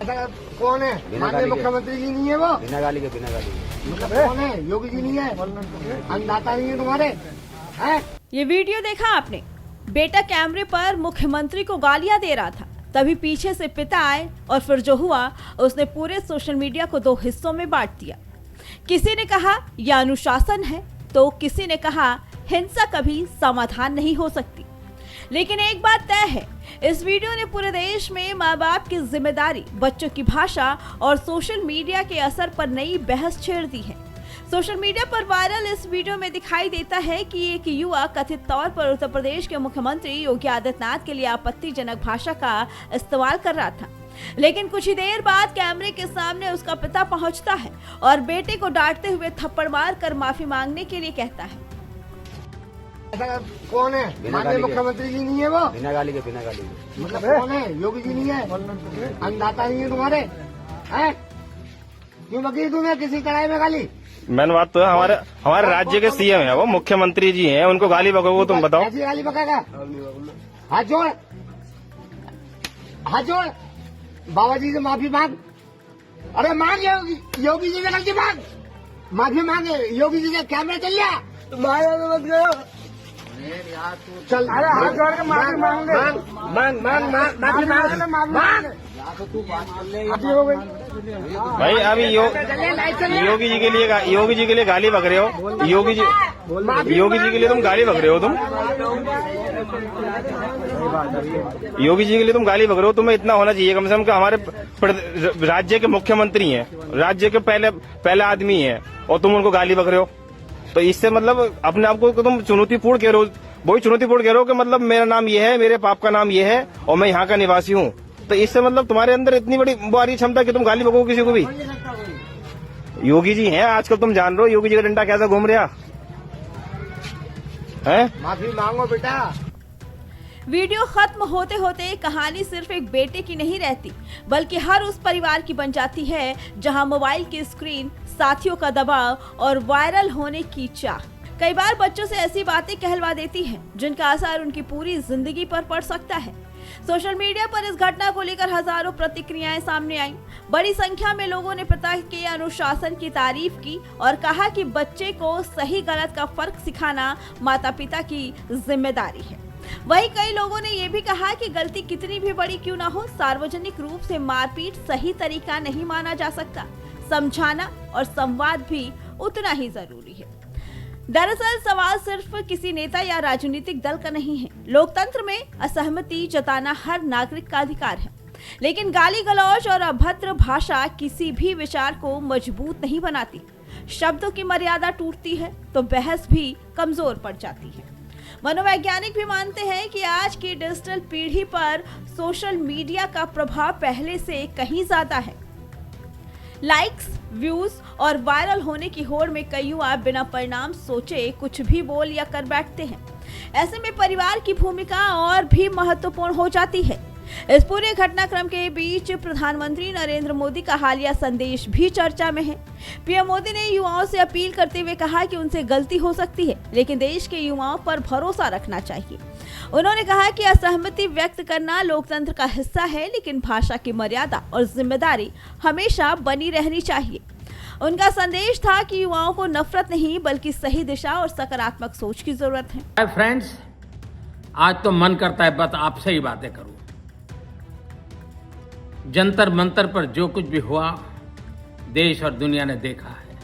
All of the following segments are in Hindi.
ऐसा कौन है? माननीय मुख्यमंत्री जी नहीं है वो? बिना गाली के मतलब कौन है? योगी जी नहीं है? अन्नदाता नहीं है तुम्हारे? हैं? ये वीडियो देखा आपने? बेटा कैमरे पर मुख्यमंत्री को गालियां दे रहा था, तभी पीछे से पिता आए और फिर जो हुआ उसने पूरे सोशल मीडिया को दो हिस्सों में बांट दिया। किसी ने कहा यह अनुशासन है, तो किसी ने कहा हिंसा कभी समाधान नहीं हो सकती। लेकिन एक बात तय है, इस वीडियो ने पूरे देश में माँ बाप की जिम्मेदारी, बच्चों की भाषा और सोशल मीडिया के असर पर नई बहस छेड़ दी है। सोशल मीडिया पर वायरल इस वीडियो में दिखाई देता है कि एक युवा कथित तौर पर उत्तर प्रदेश के मुख्यमंत्री योगी आदित्यनाथ के लिए आपत्तिजनक भाषा का इस्तेमाल कर रहा था। लेकिन कुछ ही देर बाद कैमरे के सामने उसका पिता पहुंचता है और बेटे को डांटते हुए थप्पड़ मारकर माफी मांगने के लिए कहता है। ऐसा कौन है? माननीय मुख्यमंत्री जी नहीं है वो? बिना गाली के मतलब कौन है? योगी जी नहीं है? अन्नदाता नहीं है तुम्हारे? हैं? क्यों लगी तुम्हें किसी कढ़ाई में गाली? मैंने बात तो है, हमारे राज्य के सीएम है वो, मुख्यमंत्री जी हैं, उनको गाली बकोगे तुम बताओ? ऐसी गाली बकेगा? हाथ जोड़, हाथ जोड़, बाबा जी से माफी मांग। अरे मांग योगी जी से गलती मांग, माफी मांगे। योगी जी से कैमरा चल गया, मत गयो। चल अरे हाथ जोड़ के माफी मांग मांग माफी मांग। हो गई भाई अभी योगी जी के लिए गाली बक रहे हो। योगी जी के लिए तुम गाली बक रहे हो। योगी जी के लिए तुम गाली बक रहे हो। तुम्हें इतना होना चाहिए कम से कम कि हमारे राज्य के मुख्यमंत्री हैं, राज्य के पहले आदमी हैं, और तुम उनको गाली बक रहे हो। तो इससे मतलब अपने आप को तुम चुनौतीपूर्ण कह रहे हो। वही चुनौतीपूर्ण कह रहे हो कि मतलब मेरा नाम ये है, मेरे बाप का नाम ये है और मैं यहाँ का निवासी हूँ। तो इससे मतलब तुम्हारे अंदर इतनी बड़ी बारी क्षमता कि तुम गाली बको किसी को भी। योगी जी हैं, आजकल तुम जान रहे हो योगी जी का डंडा कैसा घूम रहा है। माफी मांगो बेटा। वीडियो खत्म होते होते कहानी सिर्फ एक बेटे की नहीं रहती, बल्कि हर उस परिवार की बन जाती है जहां मोबाइल की स्क्रीन, साथियों का दबाव और वायरल होने की चाह कई बार बच्चों से ऐसी बातें कहलवा देती हैं जिनका असर उनकी पूरी जिंदगी पर पड़ सकता है। सोशल मीडिया पर इस घटना को लेकर हजारों प्रतिक्रियाएं सामने आईं। बड़ी संख्या में लोगों ने पिता के अनुशासन की तारीफ की और कहा कि बच्चे को सही गलत का फर्क सिखाना माता पिता की जिम्मेदारी है। वहीं कई लोगों ने ये भी कहा कि गलती कितनी भी बड़ी क्यों ना हो, सार्वजनिक रूप से मारपीट सही तरीका नहीं माना जा सकता। समझाना और संवाद भी उतना ही जरूरी है। दरअसल सवाल सिर्फ किसी नेता या राजनीतिक दल का नहीं है। लोकतंत्र में असहमति जताना हर नागरिक का अधिकार है, लेकिन गाली गलौज और अभद्र भाषा किसी भी विचार को मजबूत नहीं बनाती। शब्दों की मर्यादा टूटती है तो बहस भी कमजोर पड़ जाती है। मनोवैज्ञानिक भी मानते हैं कि आज की डिजिटल पीढ़ी पर सोशल मीडिया का प्रभाव पहले से कहीं ज्यादा है। लाइक्स, व्यूज और वायरल होने की होड़ में कई युवा बिना परिणाम सोचे कुछ भी बोल या कर बैठते हैं। ऐसे में परिवार की भूमिका और भी महत्वपूर्ण हो जाती है। इस पूरे घटनाक्रम के बीच प्रधानमंत्री नरेंद्र मोदी का हालिया संदेश भी चर्चा में है। पीएम मोदी ने युवाओं से अपील करते हुए कहा कि उनसे गलती हो सकती है, लेकिन देश के युवाओं पर भरोसा रखना चाहिए। उन्होंने कहा कि असहमति व्यक्त करना लोकतंत्र का हिस्सा है, लेकिन भाषा की मर्यादा और जिम्मेदारी हमेशा बनी रहनी चाहिए। उनका संदेश था कि युवाओं को नफरत नहीं बल्कि सही दिशा और सकारात्मक सोच की जरूरत है। फ्रेंड्स, आज तो मन करता है बस आपसे ही बातें करूं। जंतर मंतर पर जो कुछ भी हुआ देश और दुनिया ने देखा है।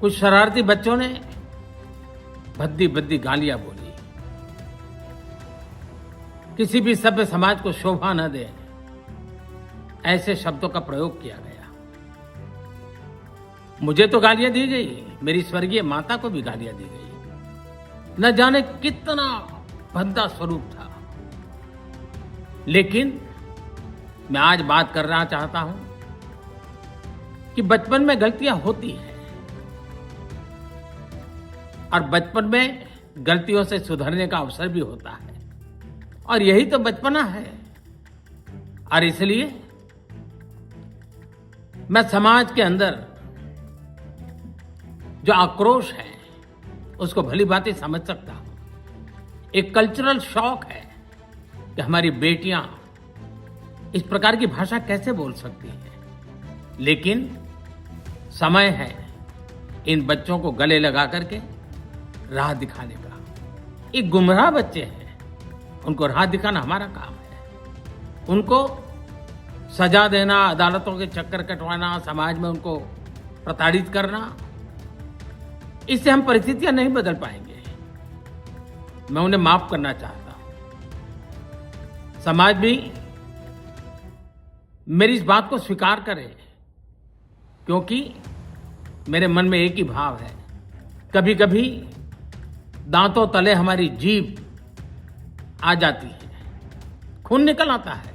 कुछ शरारती बच्चों ने भद्दी भद्दी गालियां बोली। किसी भी सभ्य समाज को शोभा न दे ऐसे शब्दों का प्रयोग किया गया। मुझे तो गालियां दी गई, मेरी स्वर्गीय माता को भी गालियां दी गई। न जाने कितना भद्दा स्वरूप था। लेकिन मैं आज बात करना चाहता हूं कि बचपन में गलतियां होती हैं और बचपन में गलतियों से सुधरने का अवसर भी होता है, और यही तो बचपना है। और इसलिए मैं समाज के अंदर जो आक्रोश है उसको भली भांति समझ सकता हूं। एक कल्चरल शॉक है कि हमारी बेटियां इस प्रकार की भाषा कैसे बोल सकती है? लेकिन समय है इन बच्चों को गले लगा करके राह दिखाने का। ये गुमराह बच्चे हैं, उनको राह दिखाना हमारा काम है। उनको सजा देना, अदालतों के चक्कर कटवाना, समाज में उनको प्रताड़ित करना, इससे हम परिस्थितियां नहीं बदल पाएंगे। मैं उन्हें माफ करना चाहता हूं। समाज भी मेरी इस बात को स्वीकार करे, क्योंकि मेरे मन में एक ही भाव है। कभी कभी दांतों तले हमारी जीभ आ जाती है, खून निकल आता है,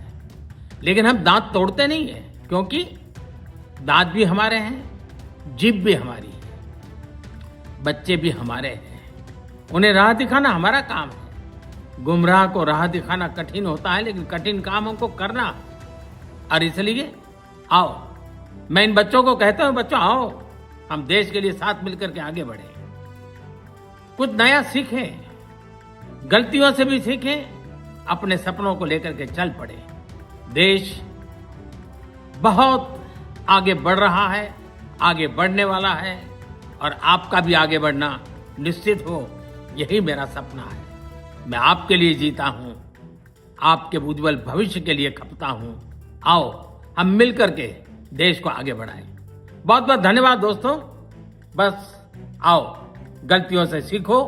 लेकिन हम दांत तोड़ते नहीं है, क्योंकि दांत भी हमारे हैं, जीभ भी हमारी है, बच्चे भी हमारे हैं। उन्हें राह दिखाना हमारा काम है। गुमराह को राह दिखाना कठिन होता है, लेकिन कठिन काम हमको करना। और इसलिए आओ, मैं इन बच्चों को कहता हूं, बच्चों आओ, हम देश के लिए साथ मिलकर के आगे बढ़े, कुछ नया सीखें, गलतियों से भी सीखें, अपने सपनों को लेकर के चल पड़े। देश बहुत आगे बढ़ रहा है, आगे बढ़ने वाला है, और आपका भी आगे बढ़ना निश्चित हो, यही मेरा सपना है। मैं आपके लिए जीता हूं, आपके उज्जवल भविष्य के लिए खपता हूं। आओ हम मिलकर के देश को आगे बढ़ाएं। बहुत बहुत धन्यवाद दोस्तों। बस आओ, गलतियों से सीखो।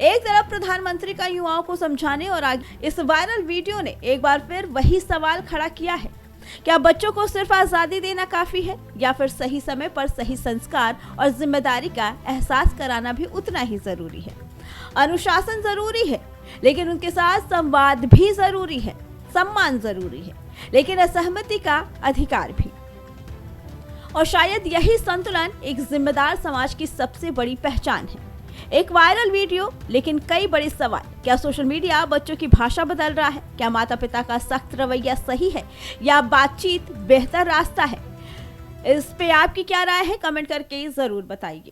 एक तरफ प्रधानमंत्री का युवाओं को समझाने और आगे इस वायरल वीडियो ने एक बार फिर वही सवाल खड़ा किया है, क्या बच्चों को सिर्फ आजादी देना काफी है, या फिर सही समय पर सही संस्कार और जिम्मेदारी का एहसास कराना भी उतना ही जरूरी है। अनुशासन जरूरी है, लेकिन उनके साथ संवाद भी जरूरी है, सम्मान जरूरी है, लेकिन असहमति का अधिकार भी। और शायद यही संतुलन एक जिम्मेदार समाज की सबसे बड़ी पहचान है। एक वायरल वीडियो, लेकिन कई बड़े सवाल। क्या सोशल मीडिया बच्चों की भाषा बदल रहा है? क्या माता पिता का सख्त रवैया सही है, या बातचीत बेहतर रास्ता है? इस पे आपकी क्या राय है? कमेंट करके जरूर बताइए।